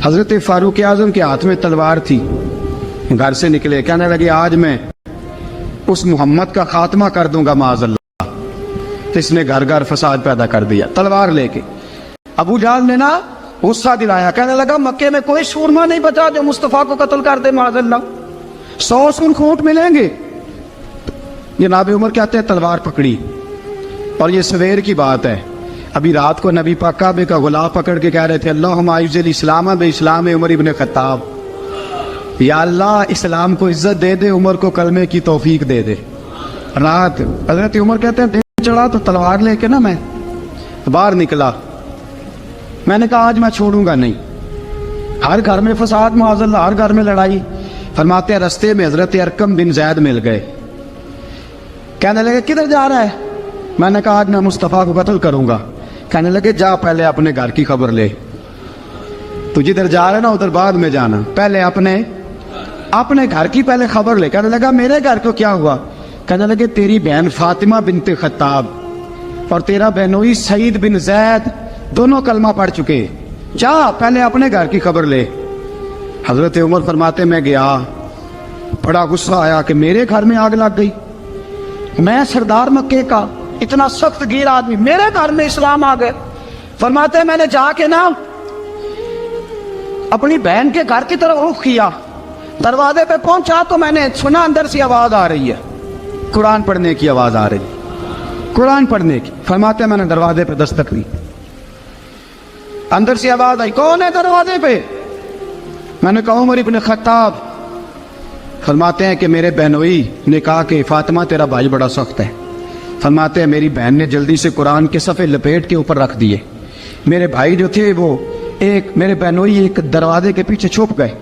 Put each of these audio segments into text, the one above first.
حضرت فاروق اعظم کے ہاتھ میں تلوار تھی، گھر سے نکلے، کہنے لگے آج میں اس محمد کا خاتمہ کر دوں گا معاذ اللہ۔ تو اس نے گھر گھر فساد پیدا کر دیا تلوار لے کے۔ ابو جہل نے نا غصہ دلایا، کہنے لگا مکے میں کوئی سورما نہیں بچا جو مصطفیٰ کو قتل کر دے معاذ اللہ، 100 سن خونٹ ملیں گے۔ جناب عمر کہتے ہیں تلوار پکڑی، اور یہ سویر کی بات ہے، ابھی رات کو نبی پاک کعبے کا غلاف پکڑ کے کہہ رہے تھے اللہم اعز الاسلام باسلام عمر ابن خطاب، یا اللہ اسلام کو عزت دے دے، عمر کو کلمے کی توفیق دے دے۔ رات حضرت عمر کہتے ہیں دن چڑھا تو تلوار لے کے نا میں باہر نکلا، میں نے کہا آج میں چھوڑوں گا نہیں، ہر گھر میں فساد معاذ اللہ، ہر گھر میں لڑائی۔ فرماتے ہیں رستے میں حضرت ارقم بن زید مل گئے، کہنے لگے کدھر جا رہا ہے؟ میں نے کہا آج میں مصطفیٰ کو قتل کروں گا۔ کہنے لگے جا پہلے اپنے گھر کی خبر لے، تو جدھر جا رہے نا ادھر بعد میں جانا، پہلے اپنے گھر کی پہلے خبر لے۔ کہنے لگا میرے گھر کو کیا ہوا؟ کہنے لگے تیری بہن فاطمہ بنت خطاب اور تیرا بہنوئی سعید بن زید دونوں کلمہ پڑھ چکے، جا پہلے اپنے گھر کی خبر لے۔ حضرت عمر فرماتے میں گیا، بڑا غصہ آیا کہ میرے گھر میں آگ لگ گئی، میں سردار مکے کا اتنا سخت گیر آدمی، میرے گھر میں اسلام آ گئے۔ فرماتے ہیں میں نے جا کے نا اپنی بہن کے گھر کی طرف رخ کیا، دروازے پہ پہنچا تو میں نے سنا اندر سے آواز آ رہی ہے، قرآن پڑھنے کی آواز آ رہی، قرآن پڑھنے کی۔ فرماتے ہیں میں نے دروازے پہ دستک دی، اندر سے آواز آئی کون ہے دروازے پہ؟ میں نے کہا عمر ابن خطاب۔ فرماتے ہیں کہ میرے بہنوئی نے کہا کہ فاطمہ تیرا بھائی بڑا سخت ہے۔ فرماتے ہیں میری بہن نے جلدی سے قرآن کے صفحے لپیٹ کے اوپر رکھ دیے، میرے بھائی جو تھے وہ میرے بہنوئی ایک دروازے کے پیچھے چھپ گئے۔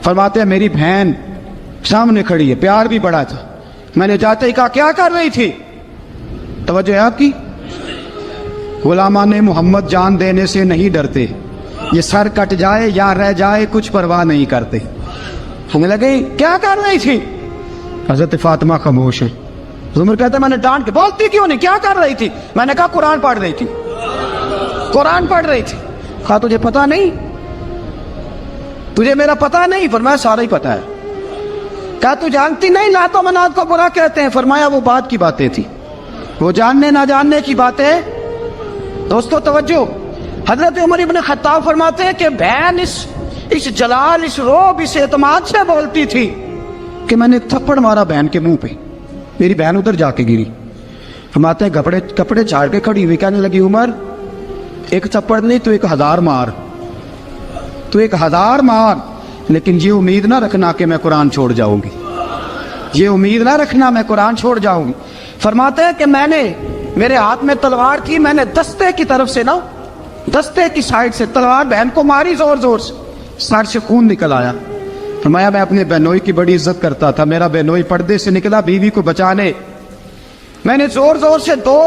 فرماتے ہیں میری بہن سامنے کھڑی ہے، پیار بھی بڑا تھا، میں نے جاتے ہی کہا کیا کر رہی تھی؟ توجہ ہے آپ کی؟ غلامان محمد جان دینے سے نہیں ڈرتے، یہ سر کٹ جائے یا رہ جائے کچھ پرواہ نہیں کرتے۔ ہمیں لگے کیا کر رہی تھی؟ حضرت فاطمہ خاموش ہے۔ عمر کہتا ہے میں نے ڈانٹ کے، بولتی کیوں نہیں، کیا کر رہی تھی؟ میں نے کہا قرآن پڑھ رہی تھی، قرآن پڑھ رہی تھی۔ کہا تجھے پتا نہیں، تجھے میرا پتا نہیں؟ فرمایا سارا ہی پتا ہے۔ کہا تو جانتی نہیں لات و منات کو برا کہتے ہیں؟ فرمایا وہ بات کی باتیں تھی، وہ جاننے نہ جاننے کی باتیں۔ دوستو توجہ، حضرت عمر ابن خطاب فرماتے ہیں کہ بہن اس جلال، اس روب، اس اعتماد سے بولتی تھی کہ میں نے تھپڑ مارا بہن کے منہ پہ، میری بہن ادھر جا کے گری۔ فرماتے ہیں کپڑے جھاڑ کے کھڑی ہوئی، کہنے لگی عمر ایک تھپڑ نہیں تو 1000 مار، تو 1000 مار، لیکن یہ امید نہ رکھنا کہ میں قرآن چھوڑ جاؤں گی، یہ امید نہ رکھنا میں قرآن چھوڑ جاؤں گی۔ فرماتے ہیں کہ میرے ہاتھ میں تلوار تھی، میں نے دستے کی طرف سے نا، دستے کی سائڈ سے تلوار بہن کو ماری زور زور سے، سر سے خون نکل آیا۔ فرمایا میں اپنے بہنوئی کی بڑی عزت کرتا تھا، میرا بہنوئی پردے سے نکلا بیوی کو بچانے، میں نے زور زور سے 2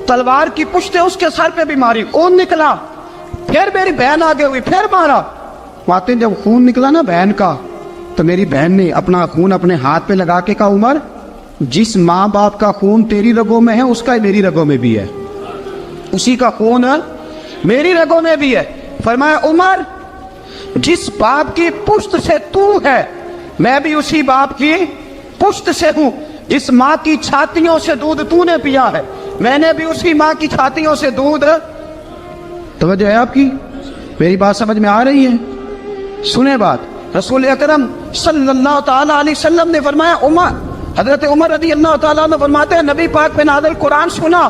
تلوار کی پشتیں اس کے سر پہ بھی ماری، خون نکلا، پھر میری بہن آگے ہوئی، پھر مارا۔ ماتے جب خون نکلا نا بہن کا، تو میری بہن نے اپنا خون اپنے ہاتھ پہ لگا کے کہا عمر جس ماں باپ کا خون تیری رگوں میں ہے اس کا میری رگوں میں بھی ہے، اسی کا خون میری رگوں میں بھی ہے۔ فرمایا عمر جس باپ کی پشت سے تو ہے میں بھی اسی باپ کی پشت سے ہوں، جس ماں کی چھاتیوں سے دودھ تو نے پیا ہے میں نے بھی اسی ماں کی چھاتیوں سے دودھ۔ توجہ ہے آپ کی؟ میری بات سمجھ میں آ رہی ہے؟ سنیں بات، رسول اکرم صلی اللہ تعالی علیہ وسلم نے فرمایا، حضرت عمر رضی اللہ تعالیٰ عنہ فرماتے ہیں نبی پاک پہ نازل قرآن سنا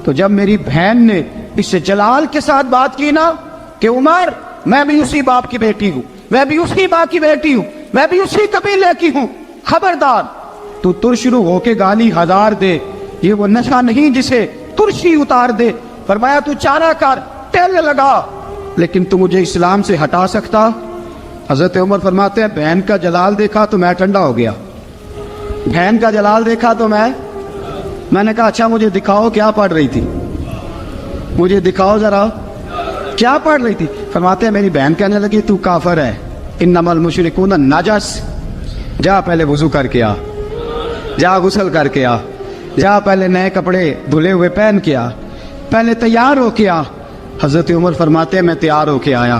تو جب میری بہن نے اس جلال کے ساتھ بات کی نا کہ عمر میں بھی اسی باپ کی بیٹی ہوں، میں بھی اسی ماں کی بیٹی ہوں، میں بھی اسی قبیلے کی ہوں، خبردار تو ترشرو ہو کے گالی 1000 دے، یہ وہ نشہ نہیں جسے ترشی اتار دے۔ فرمایا تو چارہ کر، ٹیل لگا، لیکن تو مجھے اسلام سے ہٹا سکتا؟ حضرت عمر فرماتے ہیں بہن کا جلال دیکھا تو میں ٹھنڈا ہو گیا، بہن کا جلال دیکھا تو میں نے کہا اچھا مجھے دکھاؤ کیا پڑھ رہی تھی، مجھے دکھاؤ ذرا کیا پڑھ رہی تھی۔ فرماتے ہیں میری بہن کہنے لگی تو کافر ہے، انما المشرکون نجس، جا پہلے وضو کر کے آ، جا غسل کر کے آ، جا پہلے نئے کپڑے دھلے ہوئے پہن کے آ، پہلے تیار ہو کے آ۔ حضرت عمر فرماتے ہیں میں تیار ہو کے آیا،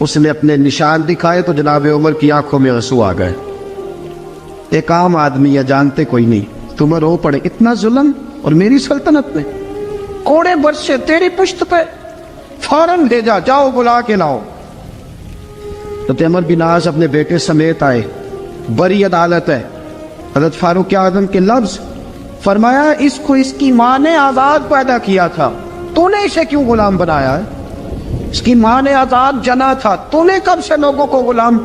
اس نے اپنے نشان دکھائے تو جناب عمر کی آنکھوں میں آنسو آ گئے. ایک عام آدمی ہے, جانتے کوئی نہیں, تمہیں رو پڑے اتنا ظلم اور میری سلطنت میں, کوڑے برسے تیری پشت پہ, فوراً بھیجا جاؤ بلا کے لاؤ. حضرت عمر بن عاص اپنے بیٹے سمیت آئے, بڑی عدالت ہے. حضرت فاروق اعظم کے لفظ, فرمایا اس کو اس کی ماں نے آزاد پیدا کیا تھا, تو نے اسے کیوں غلام بنایا ہے؟ اس کی ماں نے آزاد جنا تھا, تو نے کب سے لوگوں کو غلام.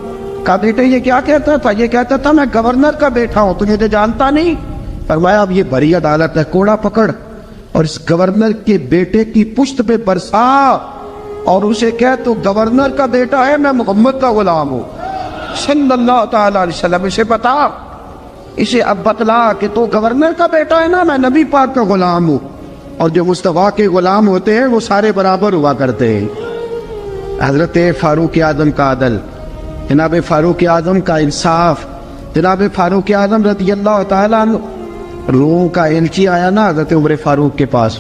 کہا بیٹے یہ کیا کہتا تھا؟ یہ کہتا تھا میں گورنر کا بیٹا ہوں, تجھے تو جانتا نہیں. فرمایا اب یہ بڑی عدالت ہے, کوڑا پکڑ اور اس گورنر کے بیٹے کی پشت پہ برسا اور اسے کہہ تو گورنر کا بیٹا ہے, میں محمد کا غلام ہوں صلی اللہ تعالی علیہ وسلم. اسے بتا, اسے اب بتلا کہ تو گورنر کا بیٹا ہے نا, میں نبی پاک کا غلام ہوں. اور جو مصطفیٰ کے غلام ہوتے ہیں وہ سارے برابر ہوا کرتے ہیں. حضرت فاروق اعظم کا عدل, جناب فاروق اعظم کا انصاف, جناب فاروق اعظم رضی اللہ تعالیٰ عنہ. روم کا ایلچی آیا نا حضرت عمر فاروق کے پاس,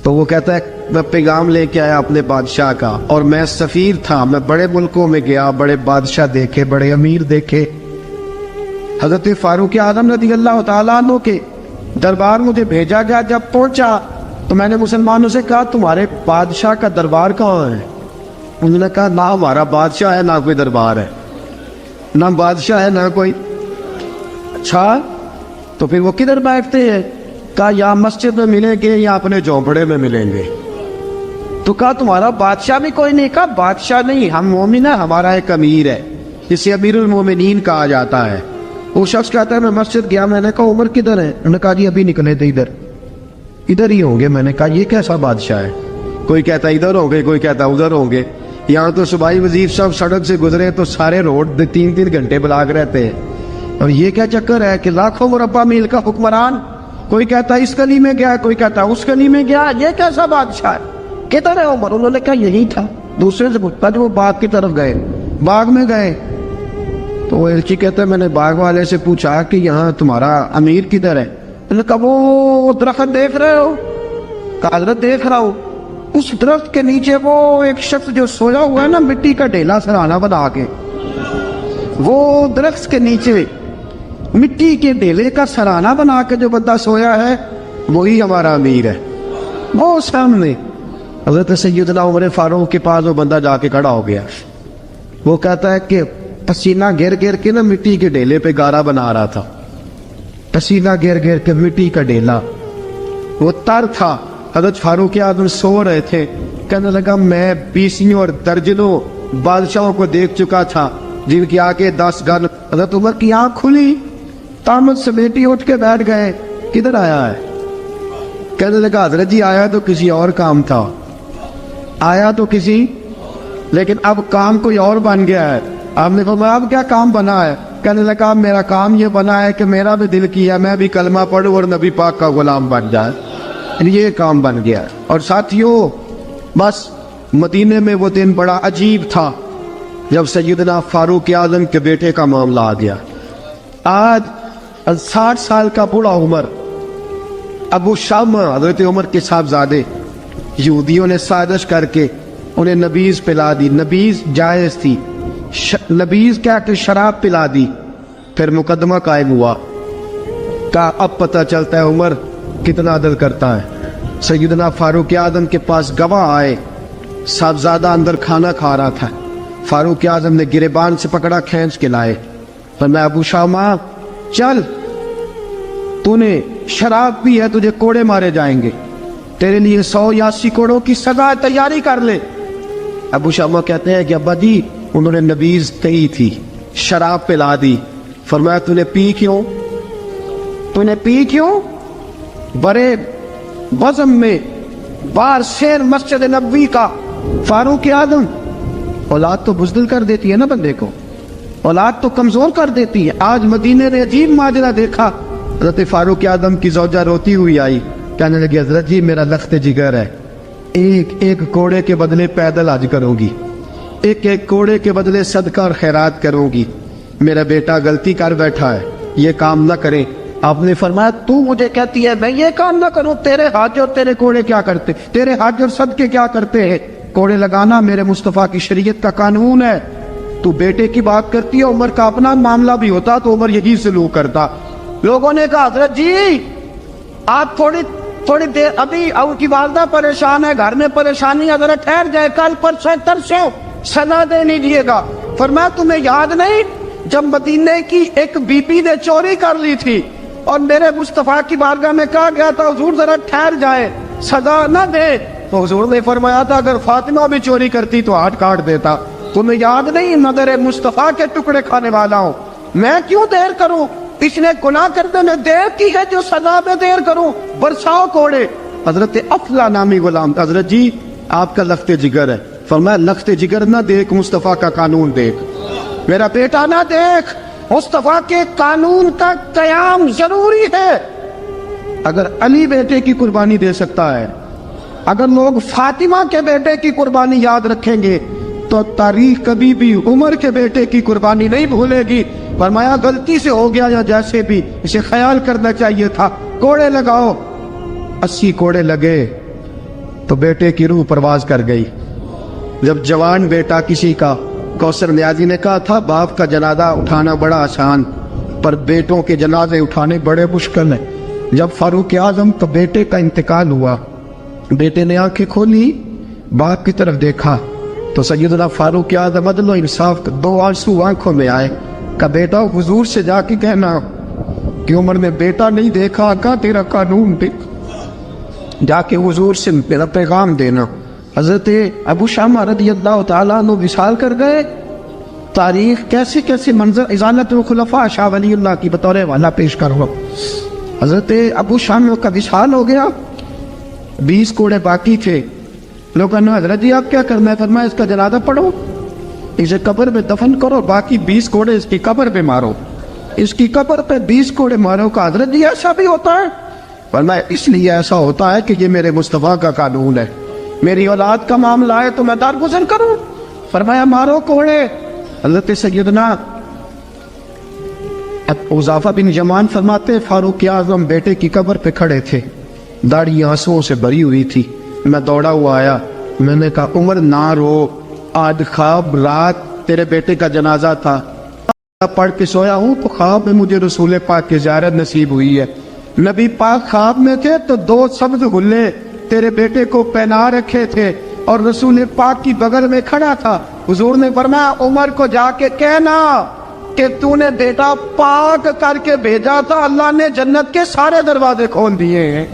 تو وہ کہتا ہے میں پیغام لے کے آیا اپنے بادشاہ کا, اور میں سفیر تھا, میں بڑے ملکوں میں گیا, بڑے بادشاہ دیکھے, بڑے امیر دیکھے. حضرت فاروق اعظم رضی اللہ تعالیٰ عنہ کے دربار مجھے بھیجا گیا. جب پہنچا تو میں نے مسلمانوں سے کہا تمہارے بادشاہ کا دربار کہاں ہے؟ انہوں نے کہا نہ ہمارا بادشاہ ہے نہ کوئی دربار ہے, نہ بادشاہ ہے نہ کوئی. اچھا تو پھر وہ کدھر بیٹھتے ہیں؟ کہا یا مسجد میں ملیں گے یا اپنے جھونپڑے میں ملیں گے. تو کہا تمہارا بادشاہ بھی کوئی نہیں؟ کہا بادشاہ نہیں, ہم مومن ہیں, ہمارا ایک امیر ہے جسے امیر المومنین کہا جاتا ہے. وہ شخص کہتا ہے میں مسجد گیا, میں نے کہا عمر کدھر ہے؟ انہوں نے کہا جی ابھی نکلے تھے ادھر ہی ہوں گے. میں نے کہا یہ کیسا بادشاہ ہے؟ کوئی کہتا ادھر ہوں گے, کوئی کہتا ادھر ہوں گے. یہاں تو صوبائی وزیر صاحب سڑک سے گزرے تو سارے روڈ 3-3 گھنٹے بلاک رہتے ہیں, اور یہ کیا چکر ہے کہ لاکھوں مربع میل کا حکمران, کوئی کہتا اس گلی میں گیا, کوئی کہتا اس گلی میں گیا, یہ کیسا بادشاہ ہے؟ کدھر ہے عمر؟ انہوں نے کہا یہی تھا. دوسرے سے پوچھتا جو وہ باغ کی طرف گئے, باغ میں گئے تو وہ ایلچی کہتا ہے میں نے باغ والے سے پوچھا کہ یہاں تمہارا امیر کدھر ہے؟ انہوں نے کہا وہ درخت دیکھ رہے ہو؟ کہا حضرت دیکھ رہا ہوں. اس درخت کے نیچے وہ ایک شخص جو سویا ہوا ہے نا, مٹی کا ڈھیلا سرہانہ بنا کے, وہ درخت کے نیچے مٹی کے ڈھیلے کا سرہانہ بنا کے جو بندہ سویا ہے وہی ہمارا امیر ہے. وہ سامنے حضرت سیدنا عمر فاروق کے پاس وہ بندہ جا کے کھڑا ہو گیا. وہ کہتا ہے کہ پسینہ گر گر کے نا مٹی کے ڈھیلے پہ گارا بنا رہا تھا, پسینہ گر گر کے مٹی کا ڈھیلا, وہ تر تھا. حضرت فاروق اعظم سو رہے تھے, کہنے لگا میں 20 اور درجنوں بادشاہوں کو دیکھ چکا تھا جن کی آگے 10 گن. حضرت عمر کی آنکھ کھلی, تامت سے بیٹی اٹھ کے بیٹھ گئے, کدھر آیا ہے؟ کہنے لگا حضرت جی آیا تو کسی اور کام تھا, آیا تو کسی, لیکن اب کام کوئی اور بن گیا ہے. آپ نے فرمایا اب کیا کام بنا ہے؟ کہنے لگا میرا کام یہ بنا ہے کہ میرا بھی دل کیا میں بھی کلمہ پڑھوں اور نبی پاک کا غلام بن جائے, یہ کام بن گیا. اور ساتھیوں بس مدینے میں وہ دن بڑا عجیب تھا جب سیدنا فاروق اعظم کے بیٹے کا معاملہ آ گیا. آج 60 سال کا بوڑھا عمر, ابو شامہ حضرت عمر کے صاحبزادے, یہودیوں نے سازش کر کے انہیں نبیذ پلا دی. نبیذ جائز تھی, نبیذ کیا کہ شراب پلا دی. پھر مقدمہ قائم ہوا, کہا اب پتہ چلتا ہے عمر کتنا عدل کرتا ہے. سیدنا فاروق اعظم کے پاس گواہ آئے, صاحبزادہ اندر کھانا کھا رہا تھا. فاروق اعظم نے گریبان سے پکڑا, کھینچ کے لائے. فرمایا ابو شامہ چل, تو نے شراب پی ہے, تجھے کوڑے مارے جائیں گے, تیرے لیے 180 کوڑوں کی سزا تیاری کر لے. ابو شامہ کہتے ہیں کہ ابا جی انہوں نے نبیذ کہی تھی, شراب پلا دی. فرمایا تو نے پی کیوں؟ تو نے پی کیوں؟ بڑے بزم میں بار شیر مسجد نبوی کا فاروق اعظم. اولاد تو بزدل کر دیتی ہے نا بندے کو, اولاد تو کمزور کر دیتی ہے. آج مدینے نے عجیب ماجرا دیکھا. حضرت فاروق اعظم کی زوجہ روتی ہوئی آئی, کہنے لگی حضرت جی میرا لخت جگر ہے, ایک کوڑے کے بدلے پیدل حج کروں گی, ایک کوڑے کے بدلے صدقہ اور خیرات کروں گی. میرا بیٹا غلطی کر بیٹھا ہے, یہ کام نہ کرے. آپ نے فرمایا تو مجھے کہتی ہے میں یہ کام نہ کروں, تیرے حج اور تیرے کوڑے کیا کرتے, تیرے حج اور صدقے کیا کرتے ہیں؟ کوڑے لگانا میرے مصطفیٰ کی شریعت کا قانون ہے. تو بیٹے کی بات کرتی ہے, عمر کا اپنا معاملہ بھی ہوتا تو عمر یہی سلوک کرتا. لوگوں نے کہا حضرت جی آپ تھوڑی دیر, ابھی ان کی والدہ پریشان ہے, گھر میں پریشانی ہے, ذرا ٹھہر جائے, کل پرسوں ترسوں سزا دے نہیں دیے گا. فرمایا تمہیں یاد نہیں جب مدینے کی ایک بی بی نے چوری کر لی تھی اور میرے مصطفیٰ کی بارگاہ میں کہا گیا تھا حضور ذرا ٹھہر جائے, سزا نہ دے, تو حضور نے فرمایا تھا اگر فاطمہ بھی چوری کرتی تو ہاتھ کاٹ دیتا. تمہیں یاد نہیں میں تیرے مصطفیٰ کے ٹکڑے کھانے والا ہوں, میں کیوں دیر کروں, اس نے گناہ کرنے میں دیر کی ہے جو سزا میں دیر کروں, برساؤ کوڑے. حضرت افلا نامی غلام, حضرت جی آپ کا لخت جگر ہے. فرمایا لخت جگر نہ دیکھ, مصطفیٰ کا قانون دیکھ. میرا بیٹا نہ دیکھ, مصطفیٰ کے قانون کا قیام ضروری ہے. اگر علی بیٹے کی قربانی دے سکتا ہے, اگر لوگ فاطمہ کے بیٹے کی قربانی یاد رکھیں گے تو تاریخ کبھی بھی عمر کے بیٹے کی قربانی نہیں بھولے گی. فرمایا غلطی سے ہو گیا یا جیسے بھی, اسے خیال کرنا چاہیے تھا. کوڑے لگاؤ. 80 کوڑے لگے تو بیٹے کی روح پرواز کر گئی. جب جوان بیٹا کسی کا, کوثر نیازی نے کہا تھا باپ کا جنازہ اٹھانا بڑا آسان پر بیٹوں کے جنازے اٹھانے بڑے مشکل ہیں. جب فاروق اعظم کا بیٹے کا انتقال ہوا, بیٹے نے آنکھیں کھولی, باپ کی طرف دیکھا تو سیدنا فاروق اعظم عدل و انصاف کا 2 آنسو آنکھوں میں آئے. کہ بیٹا حضور سے جا کے کہنا کہ عمر نے بیٹا نہیں دیکھا, آقا تیرا قانون دیکھ, جا کے حضور سے میرا پیغام دینا. حضرت ابو شامہ رضی اللہ تعالیٰ عنہ وصال کر گئے. تاریخ کیسے کیسے منظر ازالت الخلفاء شاہ ولی اللہ کی بطور والا پیش کرو. حضرت ابو شامہ کا وصال ہو گیا, 20 کوڑے باقی تھے. لوگوں نے حضرت جی آپ کیا کرنا ہے؟ فرمایا اس کا جنازہ پڑھو, اسے قبر میں دفن کرو, باقی 20 کوڑے اس کی قبر پہ مارو, اس کی قبر پہ 20 کوڑے مارو. کا حضرت جی ایسا بھی ہوتا ہے؟ فرمایا اس لیے ایسا ہوتا ہے کہ یہ میرے مصطفیٰ کا قانون ہے, میری اولاد کا معاملہ ہے تو میں درگزر کروں. فرمایا مارو کوڑے. حضرت سیدنا حذیفہ بن یمان فرماتے فاروق اعظم بیٹے کی قبر پہ کھڑے تھے, داڑھی آنسوؤں سے بھری ہوئی تھی. میں دوڑا ہوا آیا, میں نے کہا عمر نہ رو, آج خواب رات تیرے بیٹے کا جنازہ تھا, پڑھ کے سویا ہوں تو خواب میں مجھے رسول پاک کی زیارت نصیب ہوئی ہے. نبی پاک خواب میں تھے تو 2 سبز غلے تیرے بیٹے کو پہنا رکھے تھے اور رسول پاک کی بغل میں کھڑا تھا. حضور نے فرمایا عمر کو جا کے کہنا کہ تو نے بیٹا پاک کر کے بھیجا تھا, اللہ نے جنت کے سارے دروازے کھول دیے ہیں.